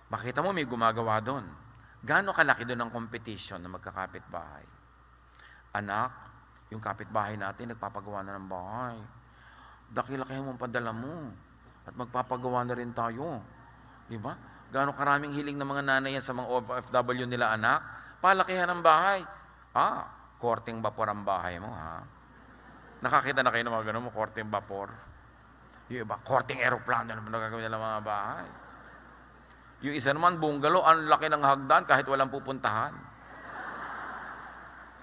Makita mo may gumagawa doon. Gaano kalaki doon ang competition na magkakapit-bahay? Anak, yung kapitbahay natin, nagpapagawa na ng bahay. Daki-laki mong padala mo. At magpapagawa na rin tayo. Di ba? Gaano karaming hiling ng mga nanay yan sa mga OFW nila, anak? Palakihan ng bahay. Korteng vapor ang bahay mo, ha? Nakakita na kayo ng mga ganun mo, korteng vapor. Yung iba, korteng aeroplano naman nagagawin nila mga bahay. Yung isa naman, bungalow, ang laki ng hagdan kahit walang pupuntahan.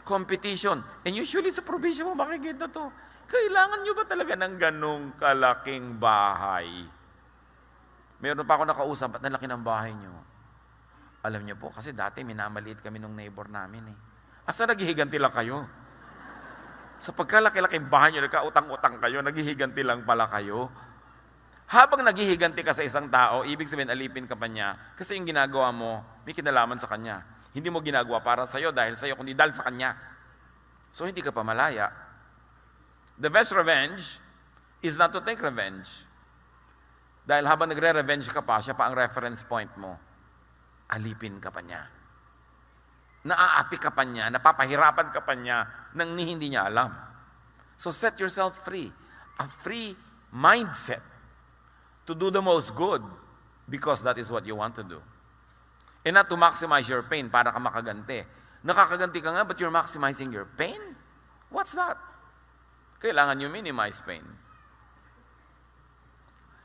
Competition. And usually sa probinsya mo makikita to. Kailangan nyo ba talaga ng ganong kalaking bahay? Meron pa ako nakausap, at nalaki ng bahay nyo. Alam nyo po, kasi dati minamaliit kami ng neighbor namin eh. Asa naghihiganti lang kayo? Sa pagkalaki-laking bahay nyo, nagkautang-utang kayo, naghihiganti lang pala kayo. Habang naghihiganti ka sa isang tao, ibig sabihin alipin ka pa niya, kasi yung ginagawa mo, may kinalaman sa kanya. Hindi mo ginagawa para sa'yo dahil sa'yo, kundi dahil sa kanya. So hindi ka pa malaya. The best revenge is not to take revenge. Dahil habang nagre-revenge ka pa, siya pa ang reference point mo. Alipin ka pa niya. Naaapi ka pa niya, napapahirapan ka pa niya nang hindi niya alam. So set yourself free. A free mindset to do the most good because that is what you want to do. And not to maximize your pain para ka makaganti. Nakakaganti ka nga, but you're maximizing your pain? What's that? Kailangan you minimize pain.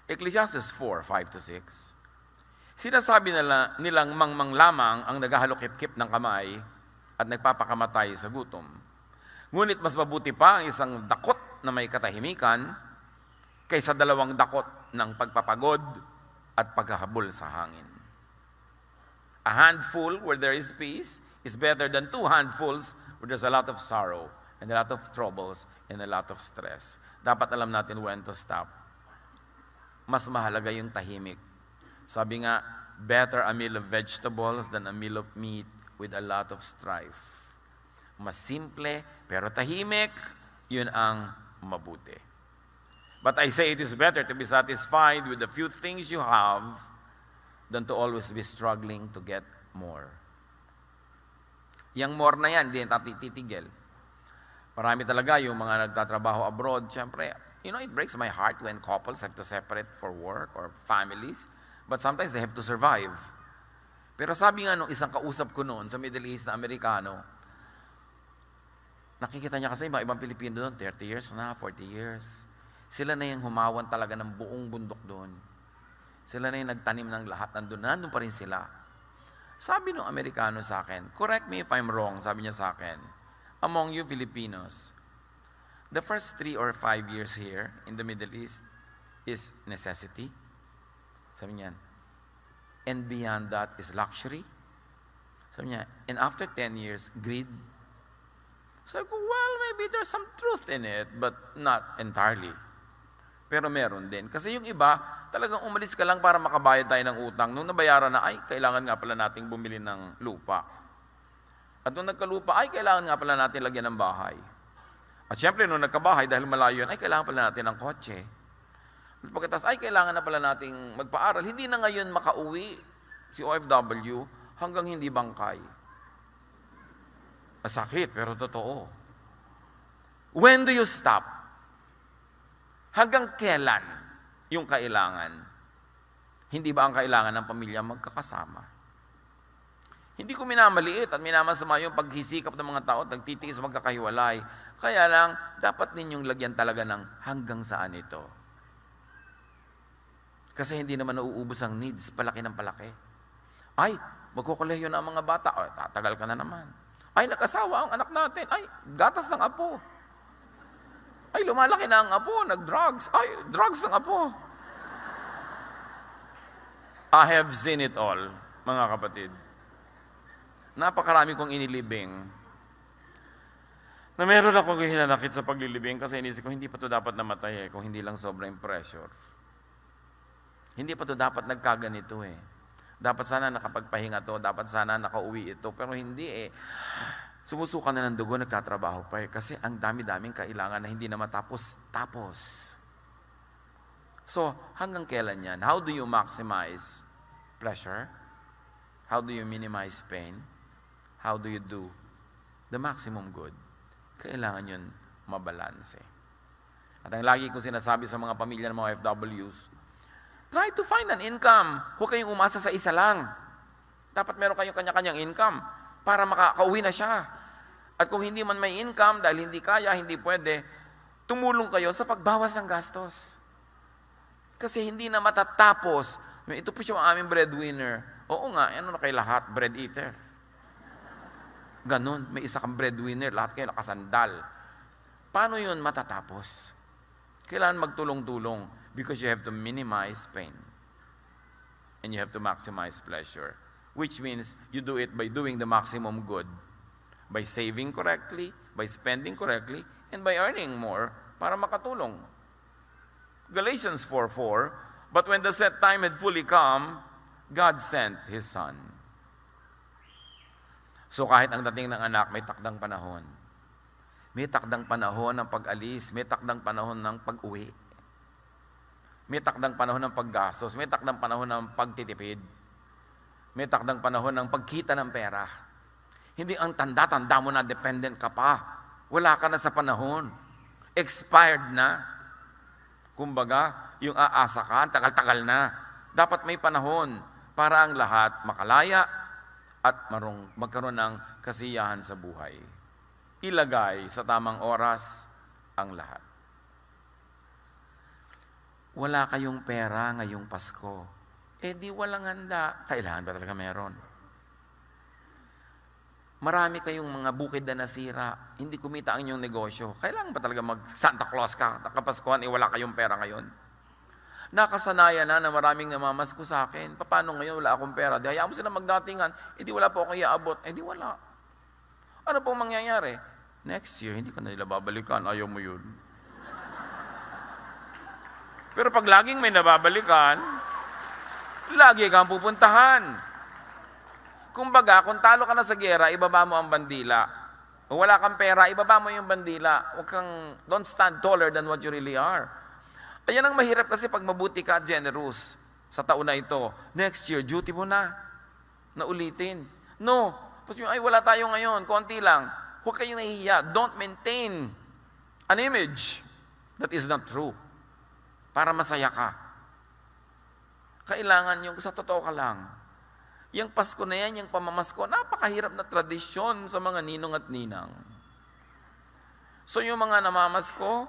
Ecclesiastes 4:5-6. Sinasabi nilang mangmang lamang ang naghahalokip-kip ng kamay at nagpapakamatay sa gutom. Ngunit mas mabuti pa ang isang dakot na may katahimikan kaysa dalawang dakot ng pagpapagod at paghahabol sa hangin. A handful where there is peace is better than 2 handfuls where there's a lot of sorrow and a lot of troubles and a lot of stress. Dapat alam natin when to stop. Mas mahalaga yung tahimik. Sabi nga, better a meal of vegetables than a meal of meat with a lot of strife. Mas simple, pero tahimik, yun ang mabuti. But I say it is better to be satisfied with the few things you have than to always be struggling to get more. Yang more na yan, hindi natin titigil. Marami talaga yung mga nagtatrabaho abroad. Siyempre, it breaks my heart when couples have to separate for work or families. But sometimes they have to survive. Pero sabi nga nung isang kausap ko noon sa Middle East na Amerikano, nakikita niya kasi ibang Pilipino doon, 30 years na, 40 years. Sila na yung humawan talaga ng buong bundok doon. Sila na yung nagtanim ng lahat, nandun pa rin sila. Sabi nung Amerikano sa akin, correct me if I'm wrong, sabi niya sa akin, among you Filipinos, the first 3 or 5 years here in the Middle East is necessity. Sabi niya, and beyond that is luxury. Sabi niya, and after 10 years, greed. Sabi ko, well, maybe there's some truth in it, but not entirely. Pero meron din. Kasi yung iba, talagang umalis ka lang para makabayad tayo ng utang. Nung nabayaran na, ay, kailangan nga pala nating bumili ng lupa. At nung nagkalupa, ay, kailangan nga pala natin lagyan ng bahay. At syempre, nung nagkabahay, dahil malayo yun, ay, kailangan pala natin ng kotse. At pagkatas, ay, kailangan na pala nating magpaaral. Hindi na ngayon makauwi si OFW hanggang hindi bangkay. Masakit, pero totoo. When do you stop? Hanggang kailan yung kailangan? Hindi ba ang kailangan ng pamilya magkakasama? Hindi ko minamaliit at minamasama yung paghisikap ng mga tao at nagtitiis magkakahiwalay. Kaya lang, dapat ninyong lagyan talaga ng hanggang saan ito. Kasi hindi naman nauubos ang needs, palaki ng palaki. Ay, magkukuleyo na ang mga bata. Ay, tatagal ka na naman. Ay, nag-asawa ang anak natin. Ay, gatas ng apo. Ay, lumalaki na ang apo, nag-drugs. Ay, drugs ng apo. I have seen it all, mga kapatid. Napakarami kong inilibing na meron akong hinanakit sa paglilibing kasi inisip ko, hindi pa ito dapat namatay kung hindi lang sobrang pressure. Hindi pa ito dapat nagkaganito Dapat sana nakapagpahinga to, dapat sana nakauwi ito, pero hindi Sumusuka na ng dugo, nagtatrabaho pa kasi ang dami-daming kailangan na hindi na matapos-tapos. So, hanggang kailan yan? How do you maximize pleasure? How do you minimize pain? How do you do the maximum good? Kailangan yun mabalanse. At ang lagi kong sinasabi sa mga pamilya ng mga OFWs, try to find an income. Huwag kayong umasa sa isa lang. Dapat meron kayong kanya-kanyang income para makakauwi na siya. At kung hindi man may income, dahil hindi kaya, hindi pwede, tumulong kayo sa pagbawas ng gastos. Kasi hindi na matatapos. Ito po siya ang aming breadwinner. Oo nga, ano na kayo lahat? Bread eater. Ganon, may isa kang breadwinner, lahat kayo nakasandal. Paano yun matatapos? Kailangan magtulong-tulong because you have to minimize pain. And you have to maximize pleasure. Which means you do it by doing the maximum good. By saving correctly, by spending correctly, and by earning more para makatulong. Galatians 4:4, but when the set time had fully come, God sent His Son. So kahit ang dating ng anak may takdang panahon, May takdang panahon ng pag-alis, may takdang panahon ng pag-uwi. May takdang panahon ng paggastos, may takdang panahon ng pagtitipid. May takdang panahon ng pagkita ng pera. Hindi ang tanda-tanda mo na dependent ka pa. Wala ka na sa panahon. Expired na. Kumbaga, yung aasa ka, tagal-tagal na. Dapat may panahon para ang lahat makalaya at magkaroon ng kasiyahan sa buhay. Ilagay sa tamang oras ang lahat. Wala kayong pera ngayong Pasko. Di walang handa. Kailangan ba talaga meron? Marami kayong mga bukid na nasira. Hindi kumita ang inyong negosyo. Kailangan ba talaga mag-Santa Claus ka? Kapaskuhan, wala kayong pera ngayon. Nakasanayan na maraming namamasko sa akin. Paano ngayon wala akong pera? Di hayaan mo sila magdatingan. Di wala po ako iaabot. Di wala. Ano pong mangyayari? Next year, hindi ka na nila babalikan. Ayaw mo yun. Pero pag laging may nababalikan, lagi kang pupuntahan. Kumbaga, kung talo ka na sa gera, ibaba mo ang bandila. Kung wala kang pera, ibaba mo yung bandila. Don't stand taller than what you really are. Ayan ang mahirap kasi pag mabuti ka at generous sa taon na ito. Next year, duty mo na ulitin. No. Wala tayo ngayon, konti lang. Huwag kayong nahihiya. Don't maintain an image that is not true. Para masaya ka. Kailangan yung sa totoo ka lang. Yung Pasko na yan, yung pamamasko, napakahirap na tradisyon sa mga ninong at ninang. So yung mga namamasko,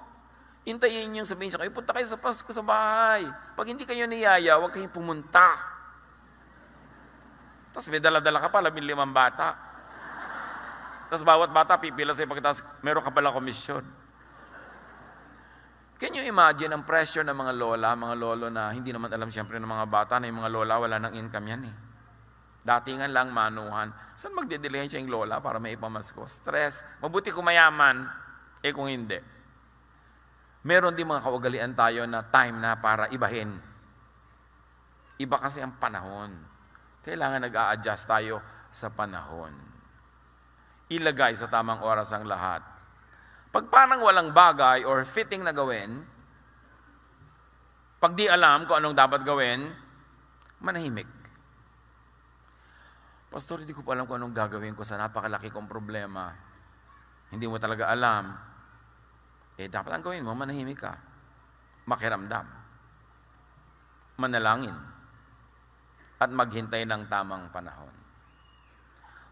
hintayin yung sabihin siya, punta kayo sa Pasko sa bahay. Pag hindi kayo niyaya, huwag kayong pumunta. Tapos may dala-dala ka pa, 15 bata. Tapos bawat bata, pipila sa'yo pagkatapos meron ka pala komisyon. Can you imagine ang pressure ng mga lola, mga lolo na hindi naman alam siyempre ng mga bata na yung mga lola wala nang income yan eh. Datingan lang manuhan. Saan magdedelayan siya yung lola para may ipamasko? Stress. Mabuti kung mayaman, kung hindi. Meron din mga kaugalian tayo na time na para ibahin. Iba kasi ang panahon. Kailangan nag-a-adjust tayo sa panahon. Ilagay sa tamang oras ang lahat. Pag parang walang bagay or fitting na gawin, pag di alam kung anong dapat gawin, manahimik. Pastor, hindi ko pa alam kung anong gagawin ko sa napakalaki kong problema. Hindi mo talaga alam. Dapat ang gawin mo, manahimik ka. Makiramdam. Manalangin. At maghintay ng tamang panahon.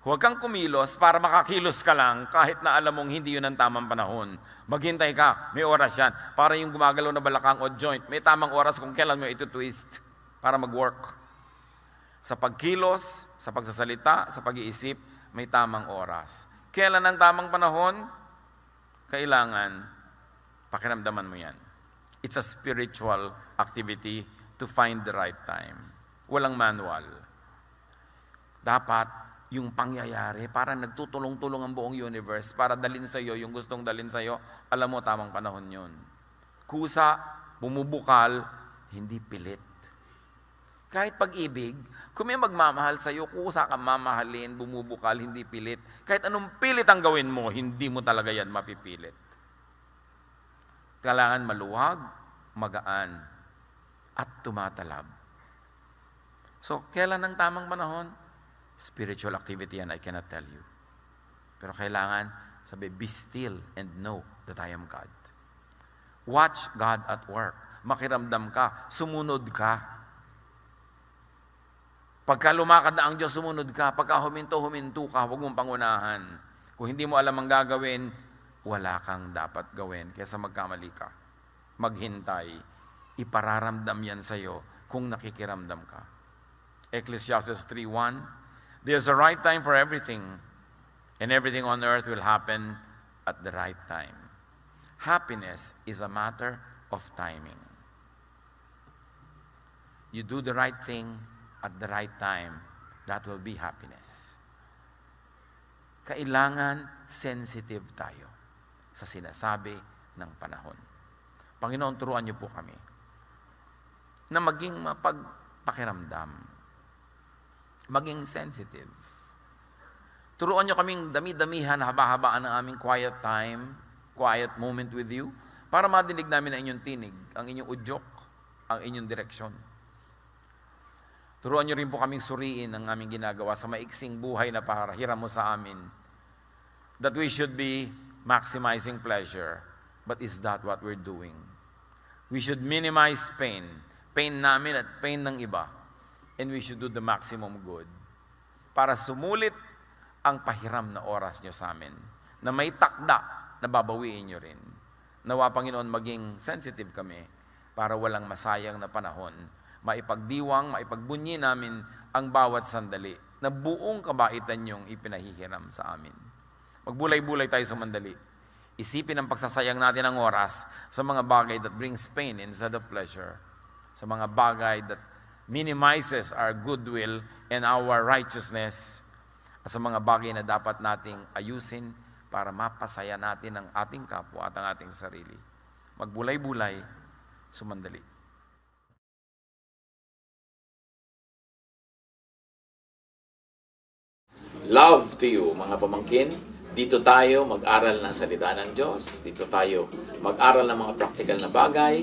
Huwag kang kumilos para makakilos ka lang kahit na alam mong hindi yun ang tamang panahon. Maghintay ka, may oras yan. Para yung gumagalaw na balakang o joint, may tamang oras kung kailan mo ito twist para mag-work. Sa pagkilos, sa pagsasalita, sa pag-iisip, may tamang oras. Kailan ang tamang panahon? Kailangan, pakiramdaman mo yan. It's a spiritual activity to find the right time. Walang manual. Dapat, yung pangyayari, parang nagtutulong-tulong ang buong universe para dalhin sa'yo yung gustong dalhin sa'yo, alam mo tamang panahon yun. Kusa, bumubukal, hindi pilit. Kahit pag-ibig, kung may magmamahal sa'yo, kusa kang mamahalin, bumubukal, hindi pilit. Kahit anong pilit ang gawin mo, hindi mo talaga yan mapipilit. Kailangan maluwag, magaan, at tumatalab. So, kailan ang tamang panahon? Spiritual activity yan, I cannot tell you. Pero kailangan, sabi, be still and know that I am God. Watch God at work. Makiramdam ka, sumunod ka. Pagka lumakad na ang Diyos, sumunod ka. Pagka huminto ka, huwag mong pangunahan. Kung hindi mo alam ang gagawin, wala kang dapat gawin. Kaysa magkamali ka. Maghintay. Ipararamdam yan sa'yo kung nakikiramdam ka. Ecclesiastes 3:1, there's a right time for everything, and everything on earth will happen at the right time. Happiness is a matter of timing. You do the right thing at the right time, that will be happiness. Kailangan sensitive tayo sa sinasabi ng panahon. Panginoon, turuan niyo po kami na maging mapagpakiramdam, maging sensitive, Turuan nyo kaming dami-damihan, haba-habaan ng aming quiet time, quiet moment with you, para madinig namin ang inyong tinig, ang inyong udyok, ang inyong direksyon. Turuan nyo rin po kaming suriin ang aming ginagawa sa maiksing buhay na hiram mo sa amin. That we should be maximizing pleasure. But is that what we're doing? We should minimize pain. Pain namin at pain ng iba. And we should do the maximum good. Para sumulit ang pahiram na oras nyo sa amin. Na may takda na babawiin nyo rin. Nawa, Panginoon, maging sensitive kami para walang masayang na panahon. Maipagdiwang, maipagbunyi namin ang bawat sandali na buong kabaitan niyong ipinahihiram sa amin. Magbulay-bulay tayo sa mandali. Isipin ang pagsasayang natin ng oras sa mga bagay that brings pain instead of pleasure. Sa mga bagay that minimizes our goodwill and our righteousness. At sa mga bagay na dapat nating ayusin para mapasaya natin ang ating kapwa at ang ating sarili. Magbulay-bulay, sumandali. Love to you, mga pamangkin. Dito tayo mag-aral ng salita ng Diyos. Dito tayo mag-aral ng mga praktikal na bagay.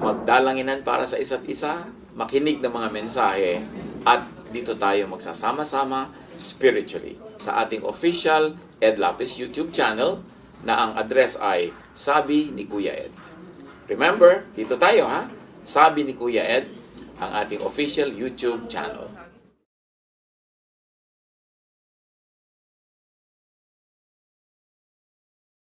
Magdalanginan para sa isa't isa. Makinig ng mga mensahe. At dito tayo magsasama-sama spiritually sa ating official Ed Lapiz YouTube channel na ang address ay Sabi ni Kuya Ed. Remember, dito tayo ha. Sabi ni Kuya Ed, ang ating official YouTube channel.